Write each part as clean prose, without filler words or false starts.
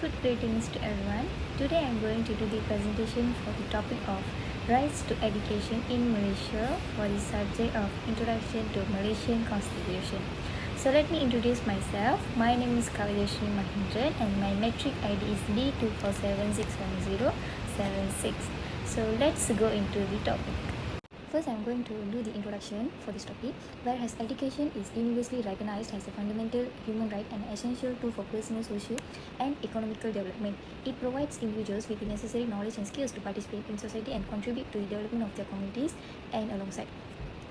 Good greetings to everyone. Today I'm going to do the presentation for the topic of rights to education in Malaysia for the subject of Introduction to Malaysian Constitution. So let me introduce myself. My name is Kavidashi Mahindran and my metric ID is B247611076. So let's go into the topic. First, I'm going to do the introduction for this topic. Whereas education is universally recognized as a fundamental human right and essential tool for personal, social, and economical development, it provides individuals with the necessary knowledge and skills to participate in society and contribute to the development of their communities. And alongside,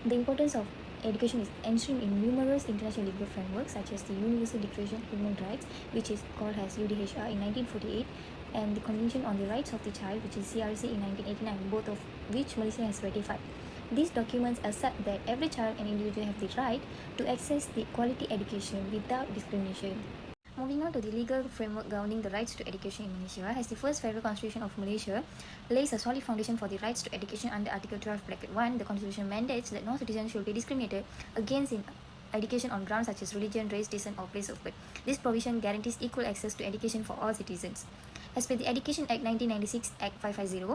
the importance of education is enshrined in numerous international legal frameworks such as the Universal Declaration of Human Rights, which is called as UDHR in 1948, and the Convention on the Rights of the Child, which is CRC in 1989, both of which Malaysia has ratified. These documents assert that every child and individual have the right to access the quality education without discrimination. Moving on to the legal framework governing the rights to education in Malaysia, as the first federal constitution of Malaysia lays a solid foundation for the rights to education under Article 12(1), the constitution mandates that no citizen should be discriminated against in education on grounds such as religion, race, descent, or place of birth. This provision guarantees equal access to education for all citizens. As per the Education Act 1996, Act 550,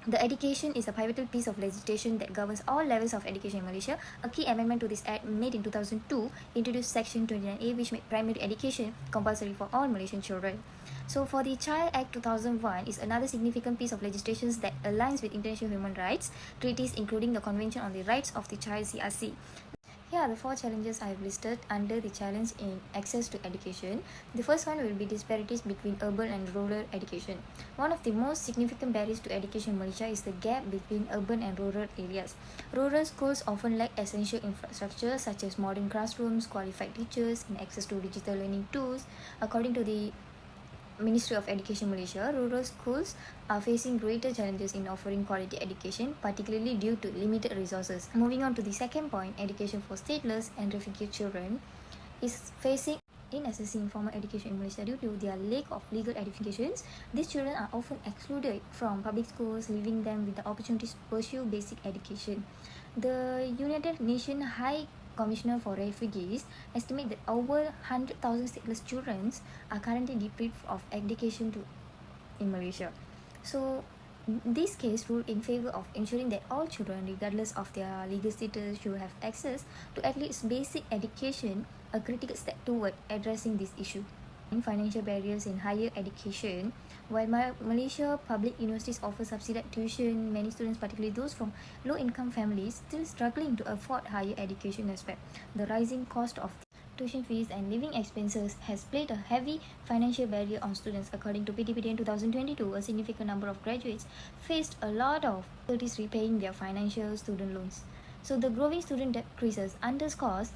the education is a pivotal piece of legislation that governs all levels of education in Malaysia. A key amendment to this act made in 2002 introduced Section 29A, which made primary education compulsory for all Malaysian children. So for the Child Act 2001 is another significant piece of legislation that aligns with international human rights treaties, including the Convention on the Rights of the Child, CRC. Here are the 4 challenges I have listed under the challenge in access to education. The first one will be disparities between urban and rural education. One of the most significant barriers to education in Malaysia is the gap between urban and rural areas. Rural schools often lack essential infrastructure such as modern classrooms, qualified teachers, and access to digital learning tools. According to the Ministry of Education Malaysia, rural schools are facing greater challenges in offering quality education, particularly due to limited resources. Moving on to the second point, education for stateless and refugee children is facing in accessing formal education in Malaysia due to their lack of legal edifications. These children are often excluded from public schools, leaving them with the opportunities to pursue basic education. The United Nations High Commissioner for Refugees estimate that over 100,000 stateless children are currently deprived of education in Malaysia. So this case ruled in favor of ensuring that all children, regardless of their legal status, should have access to at least basic education, a critical step toward addressing this issue. Financial barriers in higher education. While Malaysia public universities offer subsidized tuition, many students, particularly those from low-income families, still struggling to afford higher education aspect. The rising cost of tuition fees and living expenses has played a heavy financial barrier on students. According to PTPD in 2022, a significant number of graduates faced a lot of difficulties repaying their financial student loans. So the growing student debt crisis underscores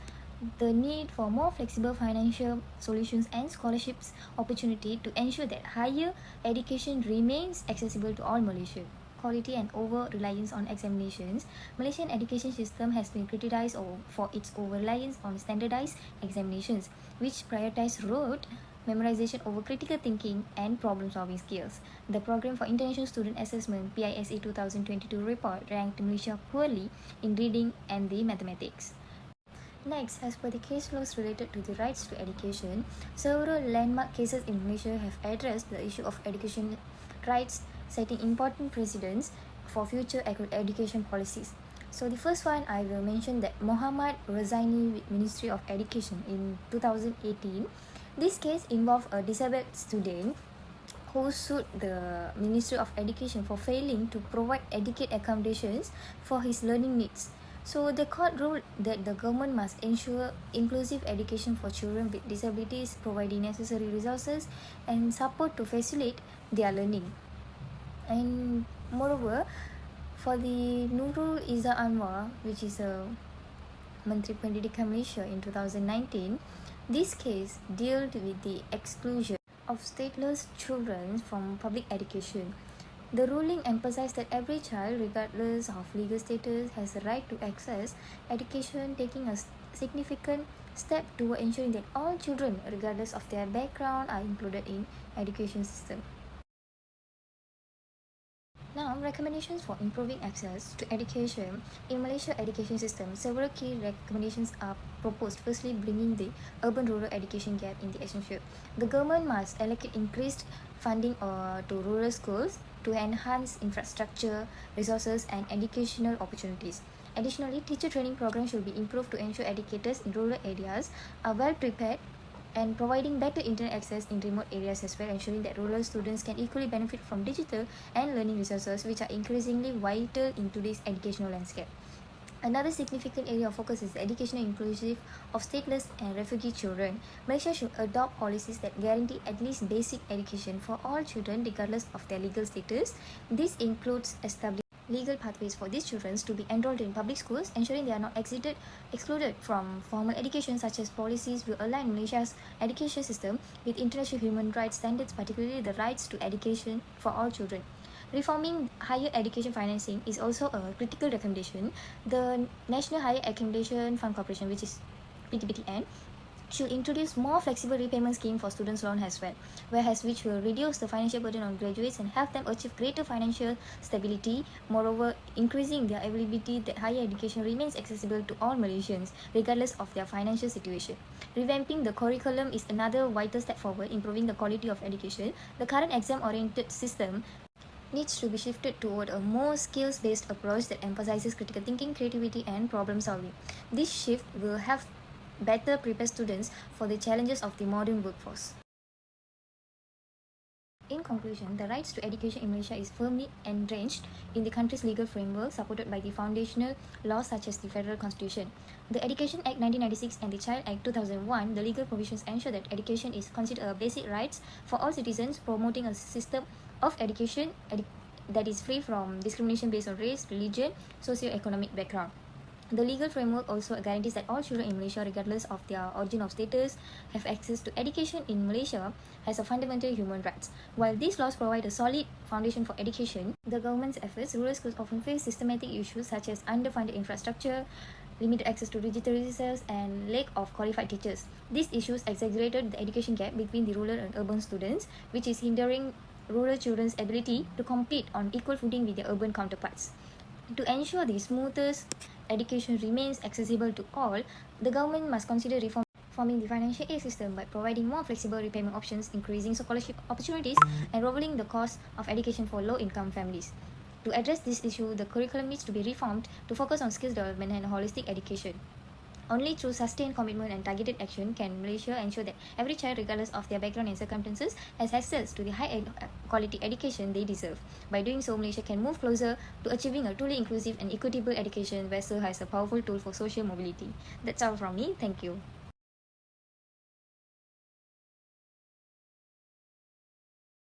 the need for more flexible financial solutions and scholarships opportunity to ensure that higher education remains accessible to all Malaysians. Quality and over-reliance on examinations. Malaysian education system has been criticized for its over-reliance on standardized examinations, which prioritize rote memorization over critical thinking and problem-solving skills. The Program for International Student Assessment PISA 2022 report ranked Malaysia poorly in reading and the mathematics. Next, as per the case laws related to the rights to education, several landmark cases in Malaysia have addressed the issue of education rights, setting important precedents for future education policies. So the first one, I will mention that Muhammad Razaini with Ministry of Education in 2018. This case involved a disabled student who sued the Ministry of Education for failing to provide adequate accommodations for his learning needs. So the court ruled that the government must ensure inclusive education for children with disabilities, providing necessary resources and support to facilitate their learning. And moreover, for the Nurul Izzah Anwar, which is a Menteri Pendidikan Malaysia in 2019, this case dealt with the exclusion of stateless children from public education. The ruling emphasized that every child, regardless of legal status, has a right to access education, taking a significant step toward ensuring that all children, regardless of their background, are included in education system. Now, recommendations for improving access to education. In Malaysia education system, several key recommendations are proposed. Firstly, bringing the urban-rural education gap in the essential. The government must allocate increased funding to rural schools to enhance infrastructure, resources, and educational opportunities. Additionally, teacher training programs should be improved to ensure educators in rural areas are well prepared and providing better internet access in remote areas as well, ensuring that rural students can equally benefit from digital and learning resources, which are increasingly vital in today's educational landscape. Another significant area of focus is the educational inclusive of stateless and refugee children. Malaysia should adopt policies that guarantee at least basic education for all children regardless of their legal status. This includes establishing legal pathways for these children to be enrolled in public schools, ensuring they are not excluded from formal education. Such as policies will align Malaysia's education system with international human rights standards, particularly the rights to education for all children. Reforming higher education financing is also a critical recommendation. The National Higher Accommodation Fund Corporation, which is PTPTN, should introduce more flexible repayment scheme for students' loan as well, which will reduce the financial burden on graduates and help them achieve greater financial stability. Moreover, increasing their availability that higher education remains accessible to all Malaysians, regardless of their financial situation. Revamping the curriculum is another vital step forward, improving the quality of education. The current exam-oriented system needs to be shifted toward a more skills-based approach that emphasizes critical thinking, creativity, and problem solving. This shift will help better prepare students for the challenges of the modern workforce. In conclusion, the rights to education in Malaysia is firmly entrenched in the country's legal framework, supported by the foundational laws such as the Federal Constitution. The Education Act 1996 and the Child Act 2001, the legal provisions ensure that education is considered a basic right for all citizens, promoting a system of education that is free from discrimination based on race, religion, socio-economic background. The legal framework also guarantees that all children in Malaysia, regardless of their origin of status, have access to education in Malaysia as a fundamental human right. While these laws provide a solid foundation for education, the government's efforts, rural schools often face systematic issues such as underfunded infrastructure, limited access to digital resources, and lack of qualified teachers. These issues exaggerated the education gap between the rural and urban students, which is hindering rural children's ability to compete on equal footing with their urban counterparts. To ensure the smoothest education remains accessible to all, the government must consider reforming the financial aid system by providing more flexible repayment options, increasing scholarship opportunities, and lowering the cost of education for low-income families. To address this issue, the curriculum needs to be reformed to focus on skills development and holistic education. Only through sustained commitment and targeted action can Malaysia ensure that every child, regardless of their background and circumstances, has access to the high-quality education they deserve. By doing so, Malaysia can move closer to achieving a truly inclusive and equitable education vessel as a powerful tool for social mobility. That's all from me. Thank you.